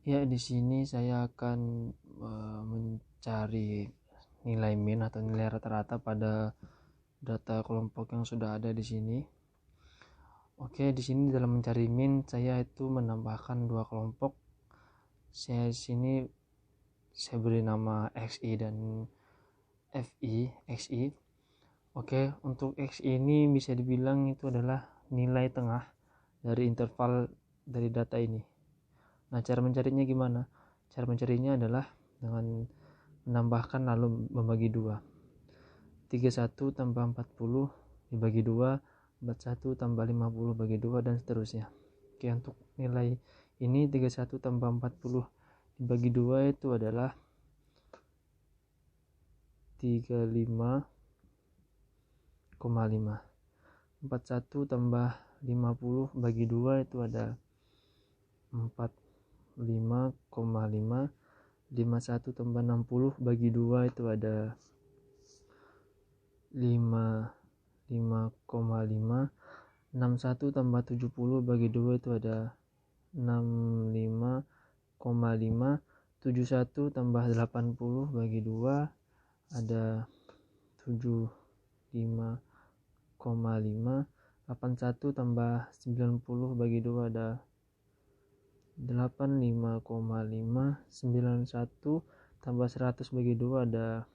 Ya, di sini saya akan mencari nilai min atau nilai rata-rata pada data kelompok yang sudah ada di sini. Oke, di sini dalam mencari min saya itu menambahkan dua kelompok. Saya beri nama XI dan XI. Oke, untuk XI ini bisa dibilang itu adalah nilai tengah dari interval dari data ini. Nah, cara mencarinya gimana? Cara mencarinya adalah dengan menambahkan lalu membagi 2. 31 tambah 40 dibagi 2, 41 tambah 50 bagi 2, dan seterusnya. Oke, untuk nilai ini 31 tambah 40 dibagi 2 itu adalah 35,5. 41 tambah 50 bagi 2 itu ada 45,5. 51 tambah 60 bagi 2 itu ada 55,5. 61 tambah 70 bagi 2 itu ada 65,5. 71 tambah 80 bagi 2 ada 75,5. 81 tambah 90 bagi 2 ada 85,5. 91 tambah 100 bagi 2 ada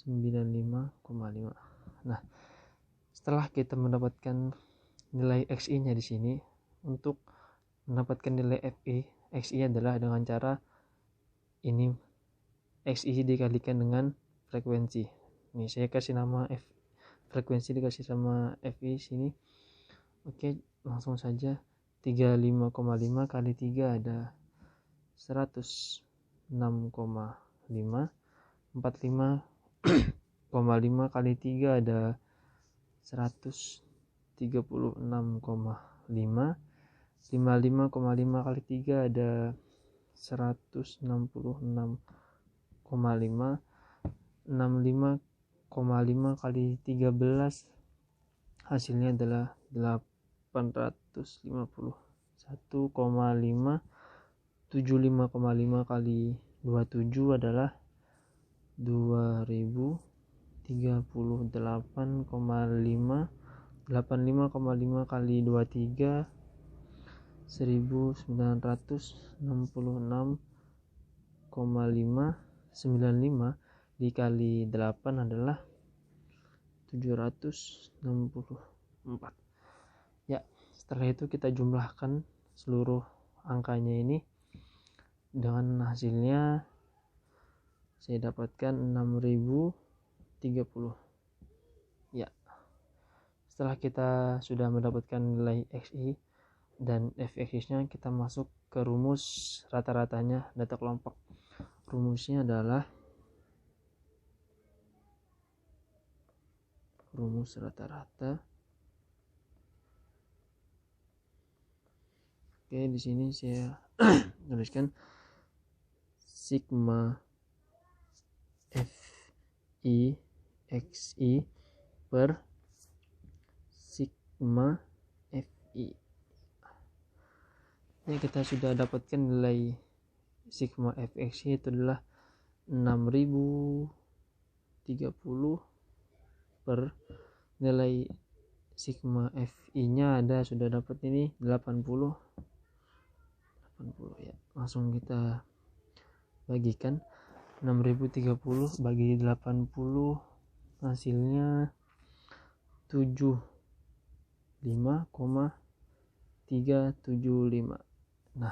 95,5. Nah, setelah kita mendapatkan nilai XI nya di sini, untuk mendapatkan nilai XI adalah dengan cara ini XI dikalikan dengan frekuensi. Nih saya kasih nama frekuensi dikasih sama FI sini. Oke, langsung saja. 35,5 kali 3 ada 106,5. 45,5 kali 3 ada 136,5. 55,5 kali 3 ada 166,5. 65,5 kali 13 hasilnya adalah 851,5. 75,5 kali 27 adalah 2038,5. 85,5 kali 23 1966,5. 95 dikali 8 adalah 764. Ya, setelah itu kita jumlahkan seluruh angkanya ini dengan hasilnya saya dapatkan 6030. Ya, setelah kita sudah mendapatkan nilai XI dan Fx-nya, kita masuk ke rumus rata-ratanya data kelompok. Rumusnya adalah rumus rata-rata. Oke, di sini saya tuliskan sigma Fi Xi per sigma Fi. Ini kita sudah dapatkan nilai sigma Fxi itu adalah 6030 per nilai sigma Fi nya ada, sudah dapat ini 80 ya. Langsung kita bagikan 6030 bagi 80 hasilnya 75,375. Nah,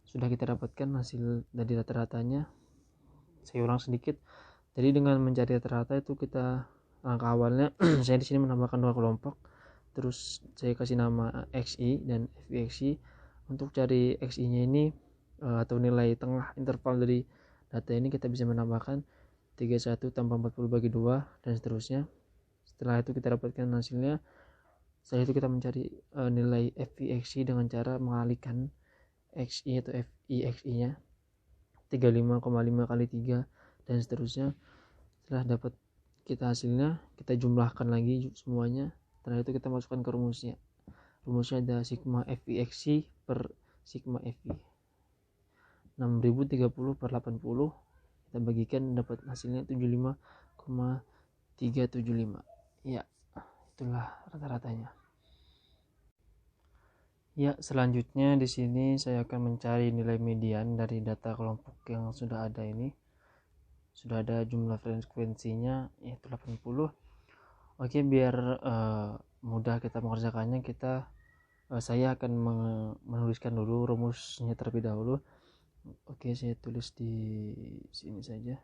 sudah kita dapatkan hasil dari rata-ratanya. Saya ulang sedikit. Jadi dengan mencari rata-rata itu kita langkah awalnya saya di sini menambahkan dua kelompok. Terus saya kasih nama XI dan FXI. Untuk cari XI-nya ini atau nilai tengah interval dari data ini, kita bisa menambahkan 31 tambah 40 bagi 2 dan seterusnya. Setelah itu kita dapatkan hasilnya. Setelah itu kita mencari nilai FXI dengan cara mengalihkan XI atau FIXI nya 35,5 kali 3 dan seterusnya. Setelah dapat kita hasilnya, kita jumlahkan lagi semuanya. Setelah itu kita masukkan ke rumusnya. Rumusnya ada sigma FIXI per sigma FI 6030 per 80, kita bagikan dapat hasilnya 75,375. Ya, itulah rata-ratanya. Ya, selanjutnya di sini saya akan mencari nilai median dari data kelompok yang sudah ada ini. Sudah ada jumlah frekuensinya yaitu 80. Oke, biar mudah kita mengerjakannya, saya akan menuliskan dulu rumusnya terlebih dahulu. Oke, saya tulis di sini saja.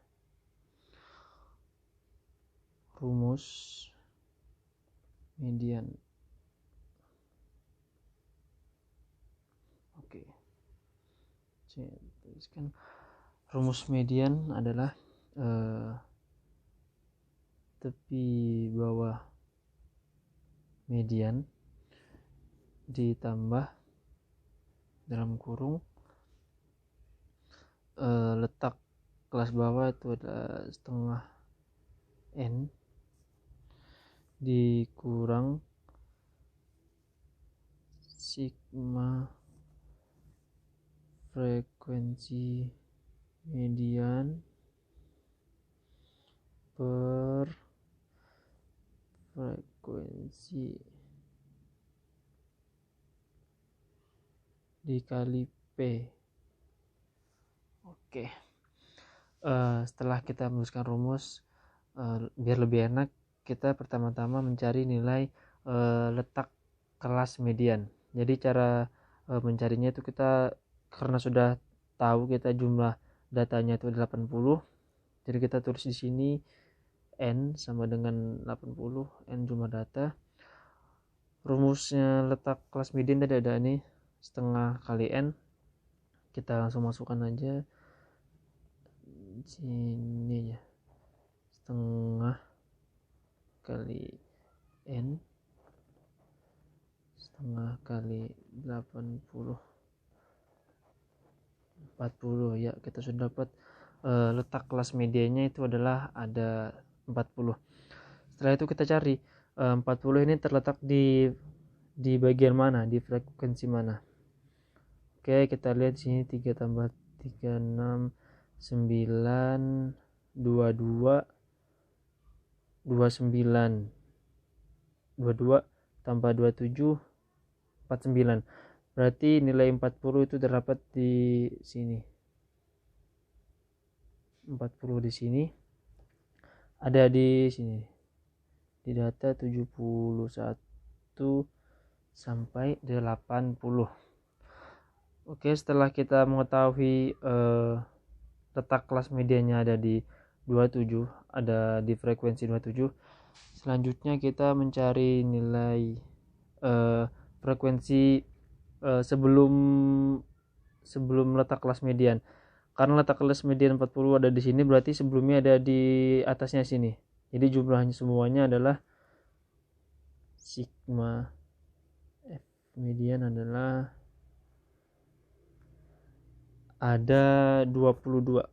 Rumus median. Oke, saya tuliskan rumus median adalah tepi bawah median ditambah dalam kurung letak kelas bawah itu ada setengah N dikurang sigma frekuensi median per frekuensi dikali P. Oke. Setelah kita menuliskan rumus, biar lebih enak, kita pertama-tama mencari nilai letak kelas median. Jadi cara mencarinya itu kita karena sudah tahu kita jumlah datanya itu 80, jadi kita tulis di sini N sama dengan 80, N jumlah data. Rumusnya letak kelas median tadi ada ini setengah kali N, kita langsung masukkan aja sini ya, setengah kali N setengah kali 80 40. Ya, kita sudah dapat letak kelas mediannya itu adalah ada 40. Setelah itu kita cari 40 ini terletak di bagian mana, di frekuensi mana. Oke, kita lihat sini 3 tambah 3 6 9 22 29 22 tambah 27 49. Berarti nilai 40 itu terdapat di sini. 40 di sini. Ada di sini. Di data 71 sampai 80. Oke, setelah kita mengetahui letak kelas mediannya ada di 27, ada di frekuensi 27. Selanjutnya kita mencari nilai frekuensi sebelum letak kelas median. Karena letak kelas median 40 ada di sini, berarti sebelumnya ada di atasnya sini. Jadi jumlahnya semuanya adalah sigma F median adalah ada 22.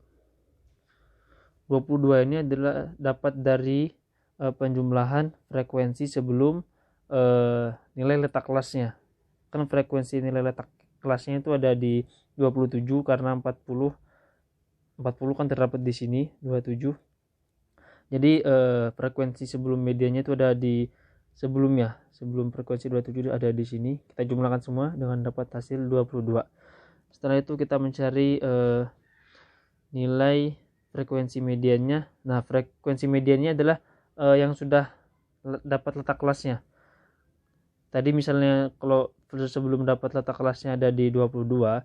22 ini adalah dapat dari penjumlahan frekuensi sebelum nilai letak kelasnya. Kan frekuensi nilai letak kelasnya itu ada di 27 karena 40 kan terdapat di sini 27. Jadi frekuensi sebelum mediannya itu ada di sebelumnya. Sebelum frekuensi 27 ada di sini. Kita jumlahkan semua dengan dapat hasil 22. Setelah itu kita mencari nilai frekuensi mediannya. Nah, frekuensi mediannya adalah yang sudah dapat letak kelasnya. Tadi misalnya kalau sebelum dapat letak kelasnya ada di 22,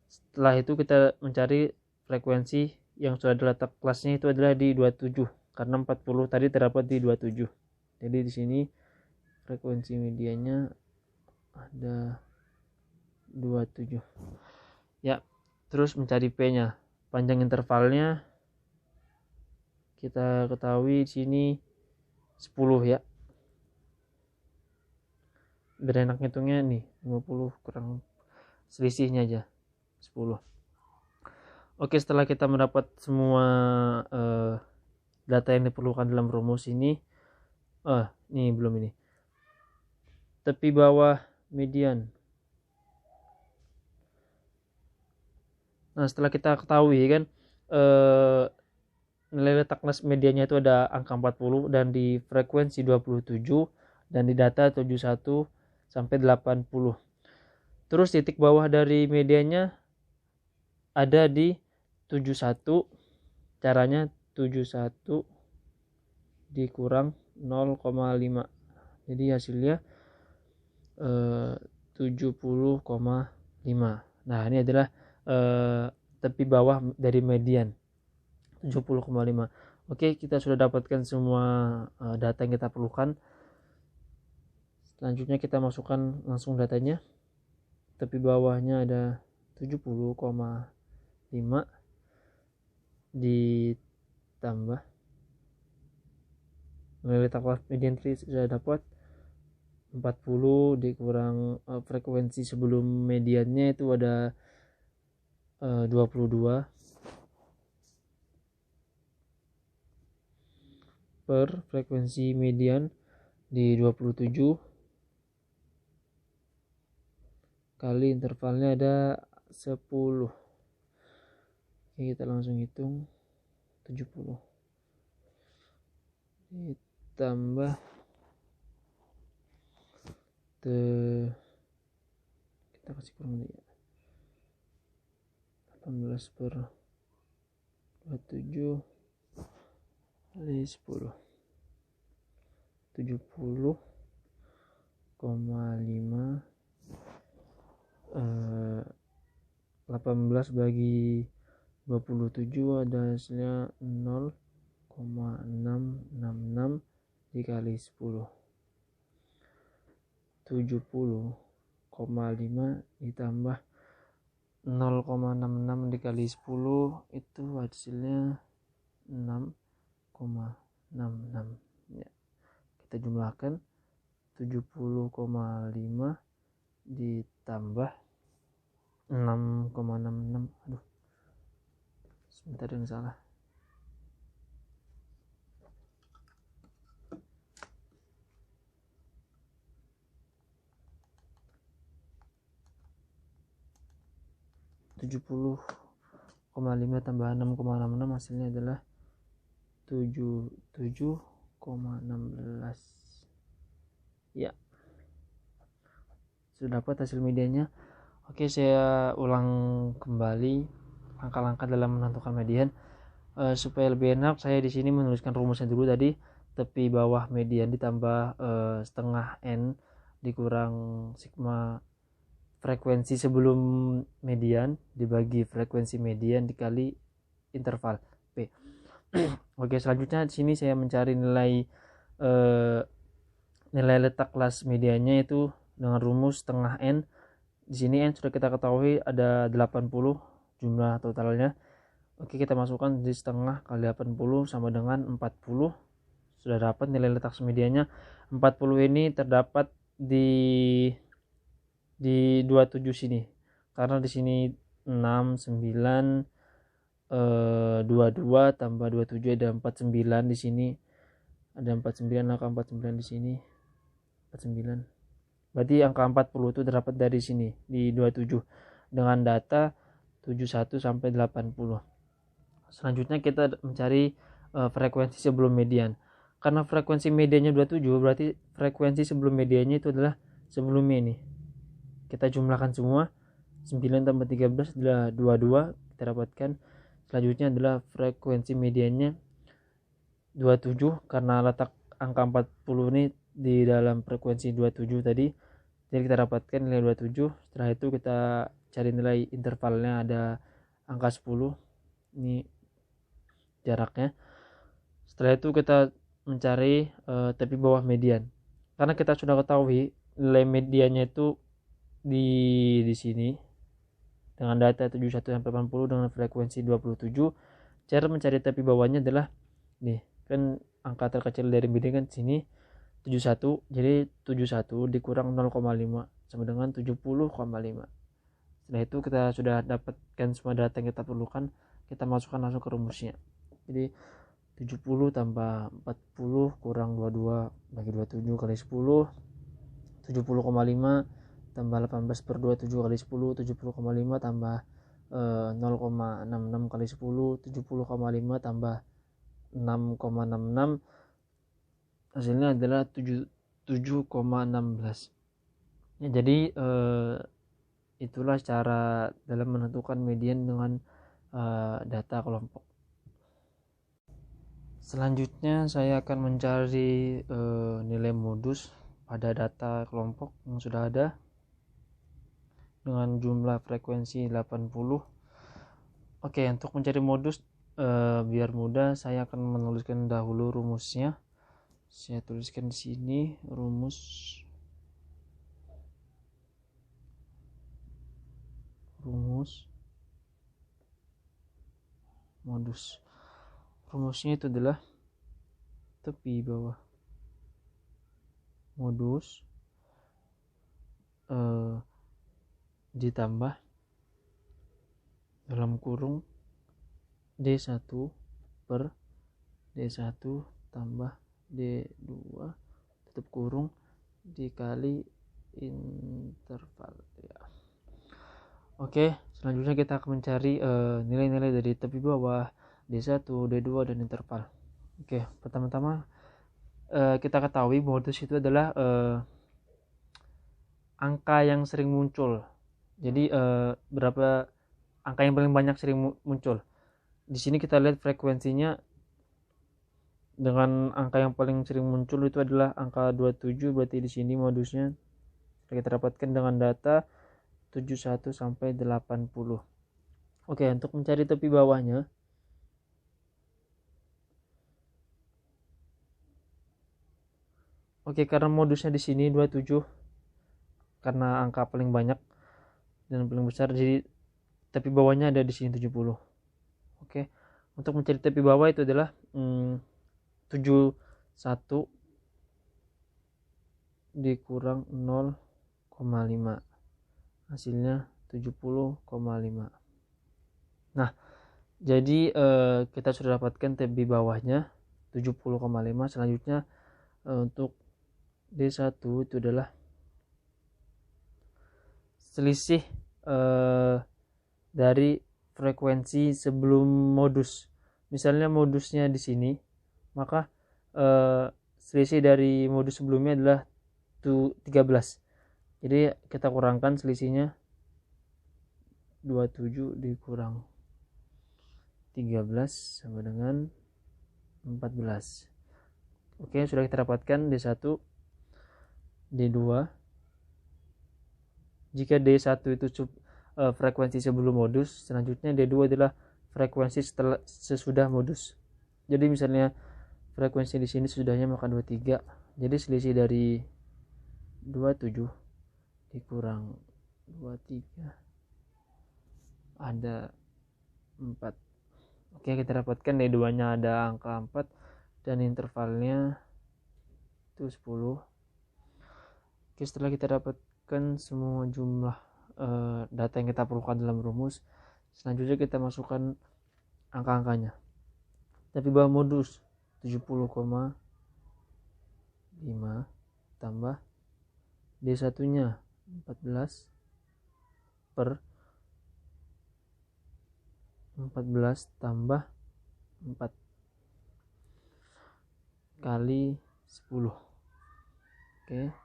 setelah itu kita mencari frekuensi yang sudah ada letak kelasnya itu adalah di 27 karena 40 tadi terdapat di 27. Jadi di sini frekuensi mediannya ada 27. Ya, terus mencari P-nya. Panjang intervalnya kita ketahui di sini 10 ya. Biar enak ngitungnya nih, 50 kurang selisihnya aja 10. Oke, setelah kita mendapat semua data yang diperlukan dalam rumus ini, nih belum ini. Tepi bawah median Nah, setelah kita ketahui kan nilai letak kelas medianya itu ada angka 40 dan di frekuensi 27 dan di data 71 sampai 80. Terus titik bawah dari medianya ada di 71. Caranya 71 dikurang 0,5. Jadi hasilnya 70,5. Nah, ini adalah tepi bawah dari median 70,5. Oke, kita sudah dapatkan semua data yang kita perlukan. Selanjutnya kita masukkan langsung datanya. Tepi bawahnya ada 70,5 ditambah nilai letak kelas median sudah dapat 40 dikurang frekuensi sebelum mediannya itu ada 22 per frekuensi median di 27 kali intervalnya ada 10. Oke, kita langsung hitung 70 ditambah kita kasih kurang ya 18 per 27 kali 10 70,5 18 bagi 27 ada hasilnya 0,666 dikali 10. 70,5 ditambah 0,66 dikali 10 itu hasilnya 6,66 ya. Kita jumlahkan 70,5 ditambah 6,66. Aduh, sebentar yang salah. Puluh 5 tambah 6,66 hasilnya adalah 77,16 ya. Sudah dapat hasil mediannya. Oke, saya ulang kembali langkah-langkah dalam menentukan median. Supaya lebih enak, saya di sini menuliskan rumusnya dulu tadi. Tepi bawah median ditambah setengah n dikurang sigma frekuensi sebelum median dibagi frekuensi median dikali interval P. Oke, selanjutnya di sini saya mencari nilai letak kelas mediannya itu dengan rumus setengah n. Di sini n sudah kita ketahui ada 80 jumlah totalnya. Oke, kita masukkan di setengah kali 80 sama dengan 40. Sudah dapat nilai letak mediannya. 40 ini terdapat di 27 sini. Karena di sini 6, 9, 22 tambah 27 ada 49 di sini. Ada 49, angka 49 di sini. 49. Berarti angka 40 itu terdapat dari sini di 27 dengan data 71 sampai 80. Selanjutnya kita mencari frekuensi sebelum median. Karena frekuensi mediannya 27, berarti frekuensi sebelum mediannya itu adalah sebelumnya ini. Kita jumlahkan semua. 9 tambah 13 adalah 22, kita dapatkan. Selanjutnya adalah frekuensi mediannya 27 karena letak angka 40 ini di dalam frekuensi 27 tadi. Jadi kita dapatkan nilai 27. Setelah itu kita cari nilai intervalnya, ada angka 10. Ini jaraknya. Setelah itu kita mencari tepi bawah median. Karena kita sudah ketahui nilai mediannya itu di sini dengan data 71 sampai 80 dengan frekuensi 27. Cara mencari tepi bawahnya adalah nih, kan angka terkecil dari median kan sini 71, jadi 71 dikurang 0,5 sama dengan 70,5. Setelah itu kita sudah dapatkan semua data yang kita perlukan, kita masukkan langsung ke rumusnya. Jadi 70 tambah 40 kurang 22 bagi 27 kali 10, 70,5 tambah 18 per 27 kali 10, 70,5 tambah 0,66 kali 10 70,5 tambah 6,66, hasilnya adalah 7,16 ya. Jadi itulah cara dalam menentukan median dengan data kelompok. Selanjutnya saya akan mencari nilai modus pada data kelompok yang sudah ada dengan jumlah frekuensi 80. Oke, untuk mencari modus biar mudah, saya akan menuliskan dahulu rumusnya. Saya tuliskan di sini rumus modus. Rumusnya itu adalah tepi bawah modus ditambah dalam kurung D1 per D1 tambah D2 tutup kurung dikali interval ya. Oke, selanjutnya kita akan mencari nilai-nilai dari tepi bawah D1, D2 dan interval. Oke, pertama-tama kita ketahui modus itu adalah angka yang sering muncul. Jadi berapa angka yang paling banyak sering muncul. Di sini kita lihat frekuensinya dengan angka yang paling sering muncul itu adalah angka 27, berarti di sini modusnya kita dapatkan dengan data 71 sampai 80. Oke, untuk mencari tepi bawahnya karena modusnya di sini 27 karena angka paling banyak dan paling besar, jadi tepi bawahnya ada di sini 70. Oke, untuk mencari tepi bawah itu adalah 71 dikurang 0,5, hasilnya 70,5. Nah, jadi kita sudah dapatkan tepi bawahnya 70,5. Selanjutnya untuk D1 itu adalah selisih dari frekuensi sebelum modus. Misalnya modusnya di sini, maka selisih dari modus sebelumnya adalah 13. Jadi kita kurangkan selisihnya 27 dikurang 13 sama dengan 14. Oke, sudah kita dapatkan D1, D2. Jika D1 itu frekuensi sebelum modus, selanjutnya D2 adalah frekuensi sesudah modus. Jadi misalnya frekuensi di sini sesudahnya maka 23. Jadi selisih dari 27 dikurang 23 ada 4. Oke, kita dapatkan D2-nya ada angka 4 dan intervalnya itu 10. Oke, setelah kita dapatkan semua jumlah data yang kita perlukan dalam rumus, selanjutnya kita masukkan angka-angkanya. Tapi bawah modus 70,5 tambah D1-nya 14 per 14 tambah 4 kali 10. Oke,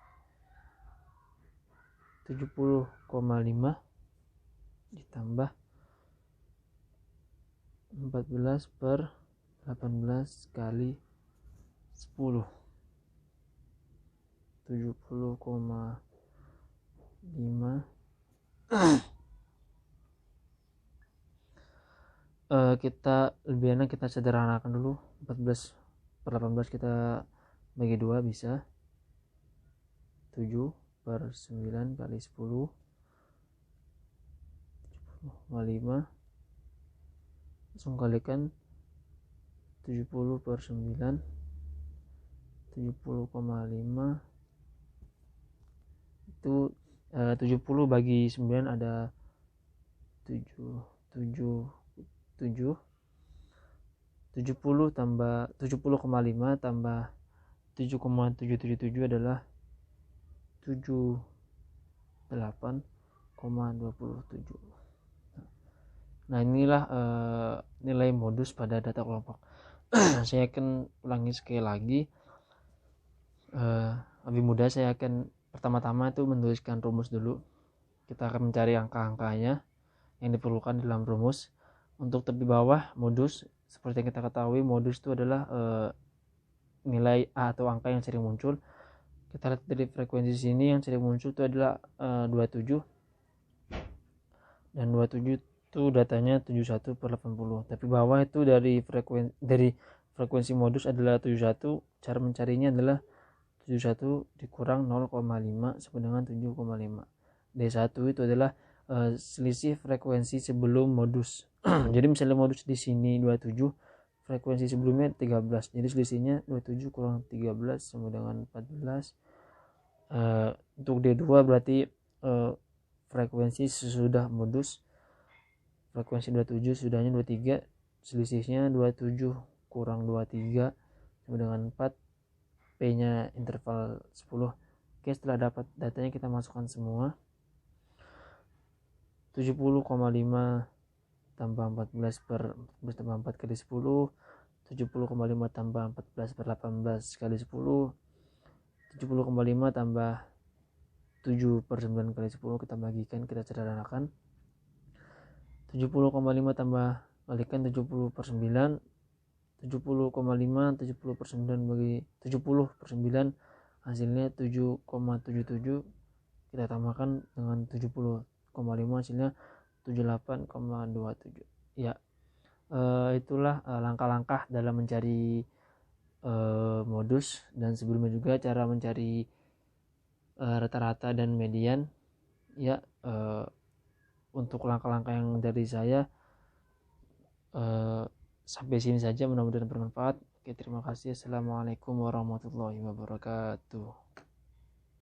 70,5 ditambah 14 per 18 kali 10, 70,5. Kita lebih enak kita sederhanakan dulu. 14 per 18 kita bagi 2 bisa 7 per 9 kali 10, 70,5. Langsung kalikan 70 per 9, 70,5 itu 70 bagi 9 ada 70 tambah 70,5 tambah 7,777 adalah 78,27. Nah, inilah nilai modus pada data kelompok. Saya akan ulangi sekali lagi. Lebih mudah, saya akan pertama-tama itu menuliskan rumus dulu. Kita akan mencari angka-angkanya yang diperlukan dalam rumus. Untuk tepi bawah modus, seperti yang kita ketahui, modus itu adalah nilai A atau angka yang sering muncul. Kita lihat dari frekuensi sini, yang sering muncul itu adalah 27, dan 27 itu datanya 71/80. Tapi bawah itu dari frekuensi modus adalah 71. Cara mencarinya adalah 71 dikurang 0,5 sama dengan 7,5. D1 itu adalah selisih frekuensi sebelum modus. Jadi misalnya modus di sini 27, frekuensi sebelumnya 13. Jadi selisihnya 27 kurang 13 sama dengan 14. Untuk D2 berarti frekuensi sesudah modus. Frekuensi 27 sudahnya 23, selisihnya 27 kurang 23 sama dengan 4. P nya interval 10. Oke, setelah dapat datanya kita masukkan semua. 70,5 tambah 14 tambah 4 kali 10, 70,5 tambah 14/18 kali 10, 70,5 tambah 7/9 kali 10, kita bagikan, kita sederhanakan. 70,5 tambah balikan 70/9, 70,5 70/9 bagi 70/9 hasilnya 7,77. Kita tambahkan dengan 70,5 hasilnya 78,27. Ya, itulah langkah-langkah dalam mencari modus, dan sebelumnya juga cara mencari rata-rata dan median. Ya, untuk langkah-langkah yang dari saya sampai sini saja, mudah-mudahan bermanfaat. Oke, terima kasih. Assalamualaikum warahmatullahi wabarakatuh.